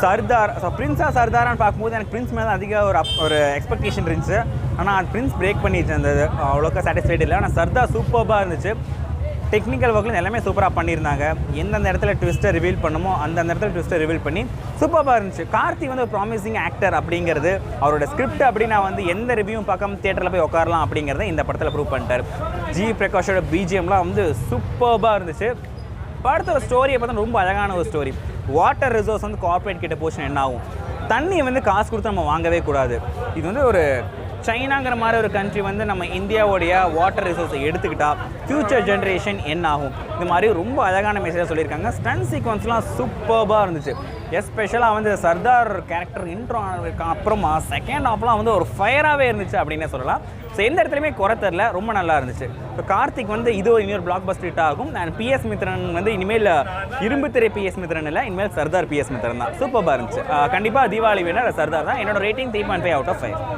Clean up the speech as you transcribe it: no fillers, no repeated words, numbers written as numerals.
Sardar. So பிரின்ஸாக சர்தாரான்னு பார்க்கும்போது எனக்கு Prince மேலே அதிக ஒரு எக்ஸ்பெக்டேஷன் இருந்துச்சு. ஆனால் அது பிரின்ஸ் பிரேக் பண்ணிட்டு இருந்தது, அவ்வளோக்கா சாட்டிஸ்ஃபைடு இல்லை. ஆனால் சர்தார் சூப்பராக இருந்துச்சு. டெக்னிக்கல் ஒர்க்கில் எல்லாமே சூப்பராக பண்ணியிருந்தாங்க. எந்தெந்த இடத்துல ட்விஸ்ட்டை ரிவீல் பண்ணுமோ அந்தந்த இடத்துல ட்விஸ்ட்டை ரிவீல் பண்ணி சூப்பராக இருந்துச்சு. கார்த்தி வந்து ஒரு ப்ராமிசிங் ஆக்டர் அப்படிங்கிறது அவரோட ஸ்கிரிப்ட் அப்படி நான் வந்து எந்த ரிவ்யூவும் பார்க்காம தியேட்டரில் போய் உட்காரலாம் அப்படிங்கிறத இந்த படத்தில் ப்ரூவ் பண்ணிட்டார். ஜி பிரகாஷோட பிஜிஎம்லாம் வந்து சூப்பராக இருந்துச்சு. படத்தோட ஸ்டோரியை பார்த்தா ரொம்ப அழகான ஒரு ஸ்டோரி. வாட்டர் ரிசோர்ஸ் வந்து கார்ப்பரேட் கிட்ட போச்சுன்னா என்ன ஆகும்? தண்ணியை வந்து காசு கொடுத்து நம்ம வாங்கவே கூடாது. இது வந்து ஒரு சைனாங்கிற மாதிரி ஒரு கண்ட்ரி வந்து நம்ம இந்தியாவோடைய வாட்டர் ரிசோர்ஸை எடுத்துக்கிட்டா ஃப்யூச்சர் ஜென்ரேஷன் என்ன ஆகும்? இந்த மாதிரி ரொம்ப அழகான மெசேஜாக சொல்லியிருக்காங்க. ஸ்டன் சீக்வன்ஸ்லாம் சூப்பராக இருந்துச்சு. எஸ்பெஷலாக வந்து சர்தார் கேரக்டர் இன்ட்ரோ ஆனதுக்கு அப்புறமா செகண்ட் ஹாஃப்லாம் வந்து ஒரு ஃபயராகவே இருந்துச்சு அப்படின்னே சொல்லலாம். ஸோ எந்த இடத்துலையுமே குறை தெரில, ரொம்ப நல்லா இருந்துச்சு. இப்போ கார்த்திக் வந்து இது இன்னொரு பிளாக் பஸ்டர் ஹிட் ஆகும். அண்ட் பிஎஸ் மித்ரன் வந்து இனிமேல் இரும்பு திரை பிஎஸ் மித்ரன் இல்லை, இனிமேல் சர்தார் பிஎஸ் மித்ரன் தான். சூப்பராக இருந்துச்சு. கண்டிப்பாக தீபாவளி வினர் சர்தார் தான். என்னோட ரேட்டிங் 3.5 out of 5.